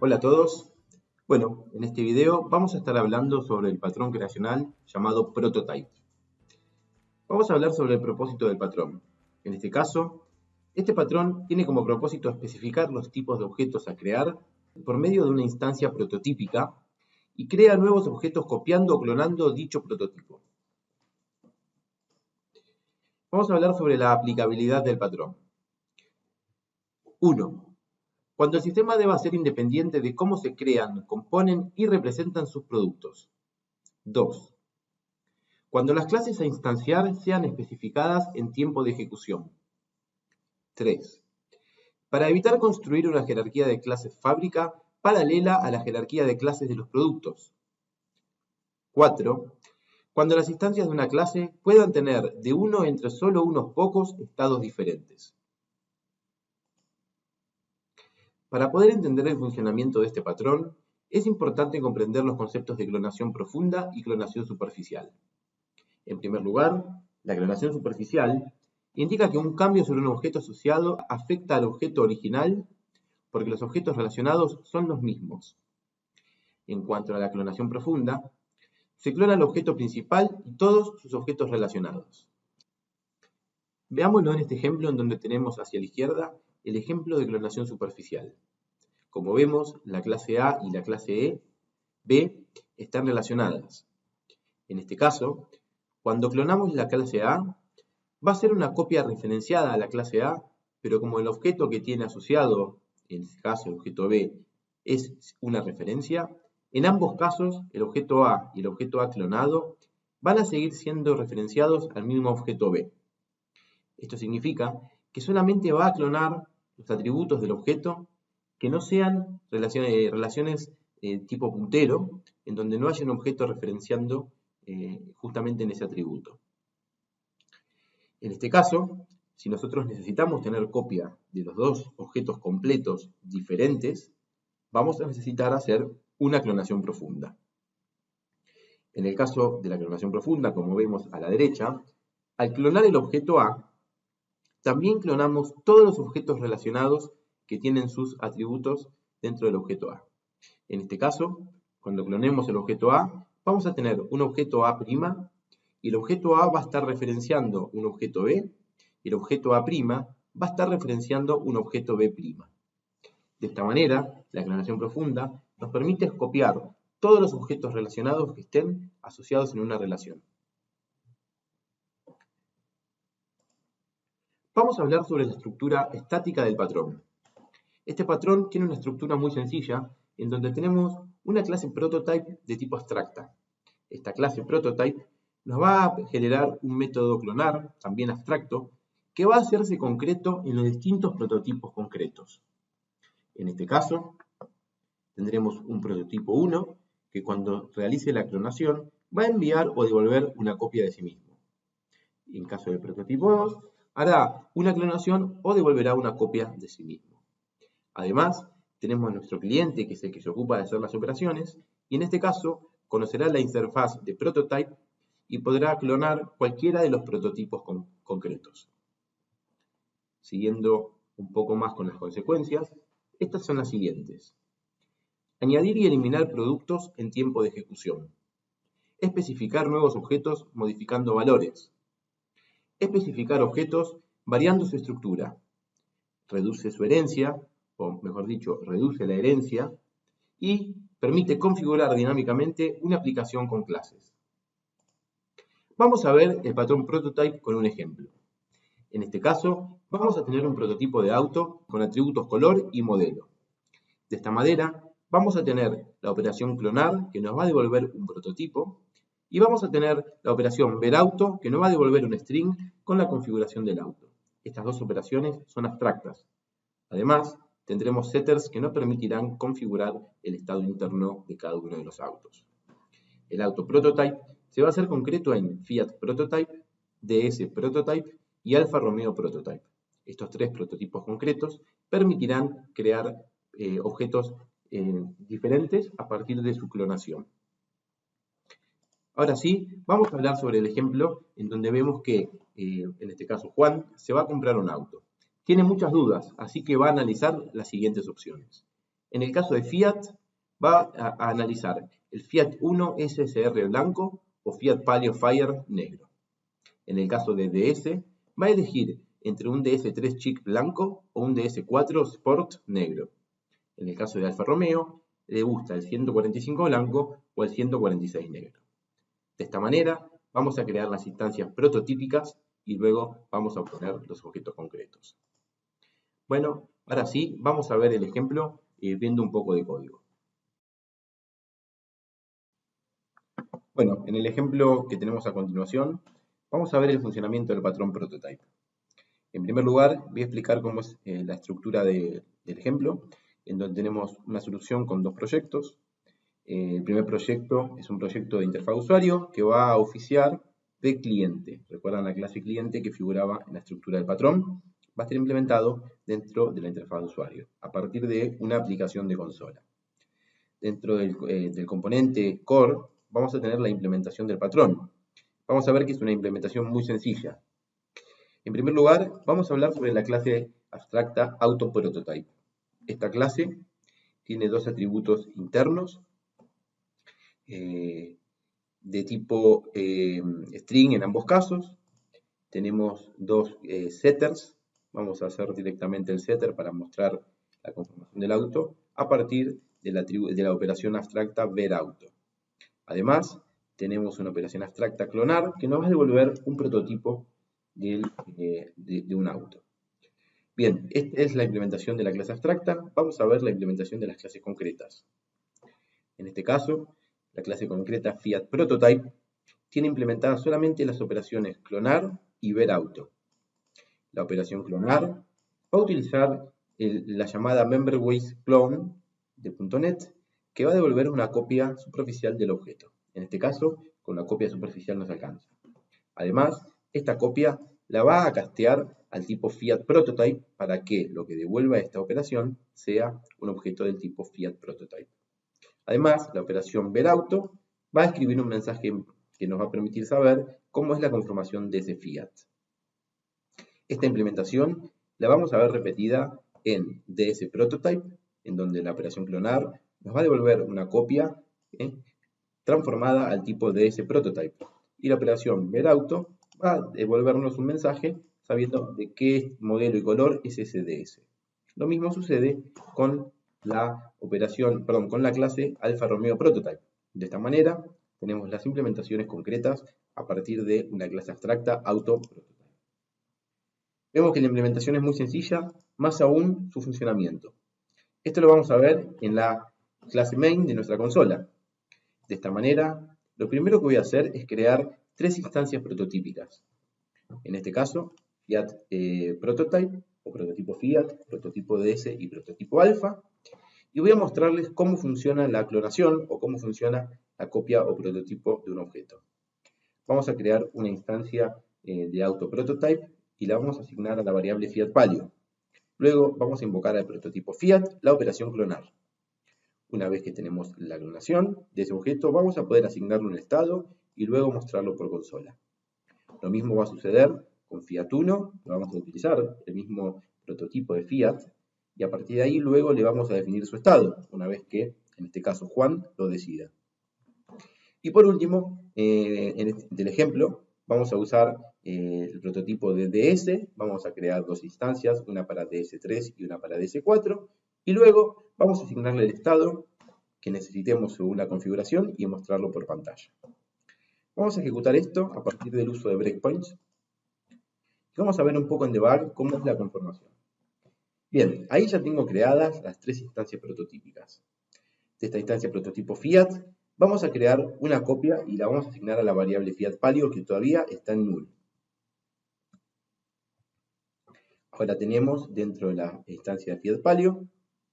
Hola a todos. Bueno, en este video vamos a estar hablando sobre el patrón creacional llamado prototype. Vamos a hablar sobre el propósito del patrón. En este caso, este patrón tiene como propósito especificar los tipos de objetos a crear por medio de una instancia prototípica y crea nuevos objetos copiando o clonando dicho prototipo. Vamos a hablar sobre la aplicabilidad del patrón. 1. Cuando el sistema deba ser independiente de cómo se crean, componen y representan sus productos. 2. Cuando las clases a instanciar sean especificadas en tiempo de ejecución. 3. Para evitar construir una jerarquía de clases fábrica paralela a la jerarquía de clases de los productos. 4. Cuando las instancias de una clase puedan tener de uno entre solo unos pocos estados diferentes. Para poder entender el funcionamiento de este patrón, es importante comprender los conceptos de clonación profunda y clonación superficial. En primer lugar, la clonación superficial indica que un cambio sobre un objeto asociado afecta al objeto original porque los objetos relacionados son los mismos. En cuanto a la clonación profunda, se clona el objeto principal y todos sus objetos relacionados. Veámoslo en este ejemplo en donde tenemos hacia la izquierda el ejemplo de clonación superficial. Como vemos, la clase A y la clase B están relacionadas. En este caso, cuando clonamos la clase A, va a ser una copia referenciada a la clase A, pero como el objeto que tiene asociado, en este caso el objeto B, es una referencia, en ambos casos el objeto A y el objeto A clonado van a seguir siendo referenciados al mismo objeto B. Esto significa que solamente va a clonar los atributos del objeto que no sean relaciones tipo puntero, en donde no haya un objeto referenciando justamente en ese atributo. En este caso, si nosotros necesitamos tener copia de los dos objetos completos diferentes, vamos a necesitar hacer una clonación profunda. En el caso de la clonación profunda, como vemos a la derecha, al clonar el objeto A, también clonamos todos los objetos relacionados que tienen sus atributos dentro del objeto A. En este caso, cuando clonemos el objeto A, vamos a tener un objeto A' y el objeto A va a estar referenciando un objeto B y el objeto A' va a estar referenciando un objeto B'. De esta manera, la clonación profunda nos permite copiar todos los objetos relacionados que estén asociados en una relación. Vamos a hablar sobre la estructura estática del patrón. Este patrón tiene una estructura muy sencilla, en donde tenemos una clase prototype de tipo abstracta. Esta clase prototype nos va a generar un método clonar, también abstracto, que va a hacerse concreto en los distintos prototipos concretos. En este caso, tendremos un prototipo 1, que cuando realice la clonación, va a enviar o devolver una copia de sí mismo. En caso del prototipo 2, hará una clonación o devolverá una copia de sí mismo. Además, tenemos nuestro cliente, que es el que se ocupa de hacer las operaciones, y en este caso conocerá la interfaz de prototype y podrá clonar cualquiera de los prototipos concretos. Siguiendo un poco más con las consecuencias, estas son las siguientes. Añadir y eliminar productos en tiempo de ejecución. Especificar nuevos objetos modificando valores. Especificar objetos variando su estructura. Reduce su herencia, o mejor dicho, reduce la herencia, y permite configurar dinámicamente una aplicación con clases. Vamos a ver el patrón prototype con un ejemplo. En este caso, vamos a tener un prototipo de auto con atributos color y modelo. De esta manera, vamos a tener la operación clonar, que nos va a devolver un prototipo, y vamos a tener la operación verAuto, que nos va a devolver un string con la configuración del auto. Estas dos operaciones son abstractas. Además, tendremos setters que nos permitirán configurar el estado interno de cada uno de los autos. El auto prototype se va a hacer concreto en Fiat Prototype, DS Prototype y Alfa Romeo Prototype. Estos tres prototipos concretos permitirán crear objetos diferentes a partir de su clonación. Ahora sí, vamos a hablar sobre el ejemplo en donde vemos que, en este caso Juan, se va a comprar un auto. Tiene muchas dudas, así que va a analizar las siguientes opciones. En el caso de Fiat, va a analizar el Fiat Uno SSR blanco o Fiat Palio Fire negro. En el caso de DS, va a elegir entre un DS3 Chic blanco o un DS4 Sport negro. En el caso de Alfa Romeo, le gusta el 145 blanco o el 146 negro. De esta manera, vamos a crear las instancias prototípicas y luego vamos a obtener los objetos concretos. Bueno, ahora sí, vamos a ver el ejemplo viendo un poco de código. Bueno, en el ejemplo que tenemos a continuación, vamos a ver el funcionamiento del patrón prototype. En primer lugar, voy a explicar cómo es la estructura del ejemplo, en donde tenemos una solución con dos proyectos. El primer proyecto es un proyecto de interfaz de usuario que va a oficiar de cliente. ¿Recuerdan la clase cliente que figuraba en la estructura del patrón? Va a estar implementado dentro de la interfaz de usuario, a partir de una aplicación de consola. Dentro del componente core, vamos a tener la implementación del patrón. Vamos a ver que es una implementación muy sencilla. En primer lugar, vamos a hablar sobre la clase abstracta AutoPrototype. Esta clase tiene dos atributos internos de tipo string en ambos casos. Tenemos dos setters. Vamos a hacer directamente el setter para mostrar la conformación del auto a partir de la operación abstracta verAuto. Además, tenemos una operación abstracta clonar que nos va a devolver un prototipo de un auto. Bien, esta es la implementación de la clase abstracta. Vamos a ver la implementación de las clases concretas. En este caso, la clase concreta Fiat Prototype tiene implementadas solamente las operaciones clonar y verAuto. La operación clonar va a utilizar la llamada MemberWaysClone de .NET, que va a devolver una copia superficial del objeto. En este caso, con la copia superficial nos alcanza. Además, esta copia la va a castear al tipo Fiat Prototype para que lo que devuelva esta operación sea un objeto del tipo Fiat Prototype. Además, la operación verAuto va a escribir un mensaje que nos va a permitir saber cómo es la conformación de ese Fiat. Esta implementación la vamos a ver repetida en DS Prototype, en donde la operación clonar nos va a devolver una copia transformada al tipo DS Prototype. Y la operación verAuto va a devolvernos un mensaje sabiendo de qué modelo y color es ese DS. Lo mismo sucede con la con la clase Alfa Romeo Prototype. De esta manera, tenemos las implementaciones concretas a partir de una clase abstracta AutoPrototype. Vemos que la implementación es muy sencilla, más aún su funcionamiento. Esto lo vamos a ver en la clase main de nuestra consola. De esta manera, lo primero que voy a hacer es crear tres instancias prototípicas. En este caso, Fiat Prototype, o prototipo Fiat, prototipo DS y prototipo Alfa. Y voy a mostrarles cómo funciona la clonación o cómo funciona la copia o prototipo de un objeto. Vamos a crear una instancia de AutoPrototype y la vamos a asignar a la variable Fiat Palio. Luego vamos a invocar al prototipo Fiat la operación clonar. Una vez que tenemos la clonación de ese objeto, vamos a poder asignarle un estado y luego mostrarlo por consola. Lo mismo va a suceder con Fiat 1, vamos a utilizar el mismo prototipo de Fiat, y a partir de ahí luego le vamos a definir su estado, una vez que, en este caso, Juan lo decida. Y por último, del ejemplo, vamos a usar el prototipo de DS, vamos a crear dos instancias, una para DS3 y una para DS4, y luego vamos a asignarle el estado que necesitemos según la configuración y mostrarlo por pantalla. Vamos a ejecutar esto a partir del uso de breakpoints. Y vamos a ver un poco en debug cómo es la conformación. Bien, ahí ya tengo creadas las tres instancias prototípicas. De esta instancia prototipo Fiat, vamos a crear una copia y la vamos a asignar a la variable Fiat Palio que todavía está en null. Ahora tenemos dentro de la instancia de Fiat Palio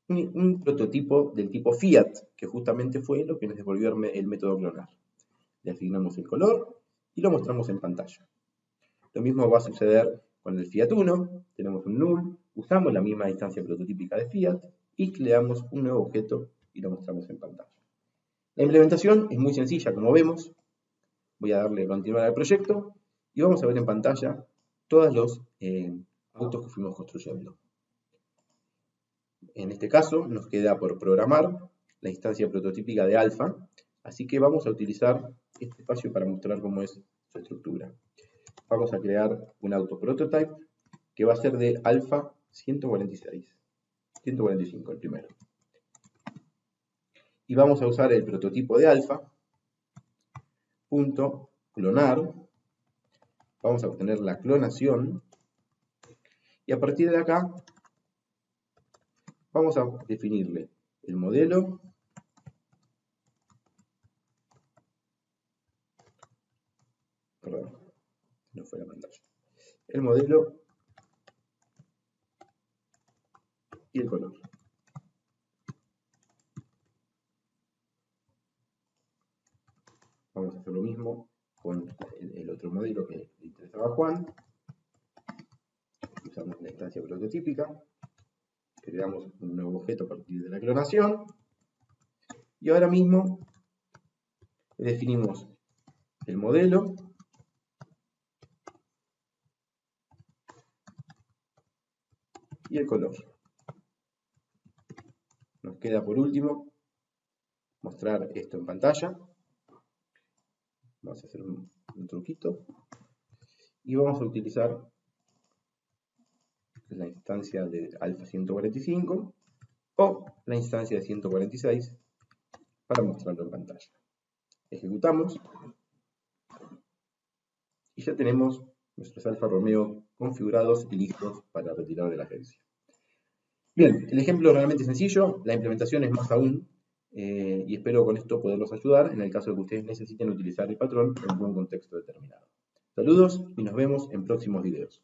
un prototipo del tipo Fiat, que justamente fue lo que nos devolvió el método clonar. Le asignamos el color y lo mostramos en pantalla. Lo mismo va a suceder con el Fiat 1, tenemos un null, usamos la misma instancia prototípica de Fiat y creamos un nuevo objeto y lo mostramos en pantalla. La implementación es muy sencilla, como vemos. Voy a darle a continuar al proyecto y vamos a ver en pantalla todos los autos que fuimos construyendo. En este caso nos queda por programar la instancia prototípica de alfa, así que vamos a utilizar este espacio para mostrar cómo es su estructura. Vamos a crear un autoprototype que va a ser de alfa 145 el primero. Y vamos a usar el prototipo de alfa, punto clonar, vamos a obtener la clonación, y a partir de acá vamos a definirle el modelo, perdón, no fue la pantalla, el modelo y el color. Vamos a hacer lo mismo con el otro modelo que le interesaba a Juan. Usamos la instancia prototípica, creamos un nuevo objeto a partir de la clonación, y ahora mismo definimos el modelo y el color. Nos queda por último mostrar esto en pantalla. Vamos a hacer un truquito y vamos a utilizar la instancia de alfa 145 o la instancia de 146 para mostrarlo en pantalla. Ejecutamos y ya tenemos nuestros Alfa Romeo configurados y listos para retirar de la agencia. Bien, el ejemplo es realmente sencillo, la implementación es más aún, y espero con esto poderlos ayudar en el caso de que ustedes necesiten utilizar el patrón en un contexto determinado. Saludos y nos vemos en próximos videos.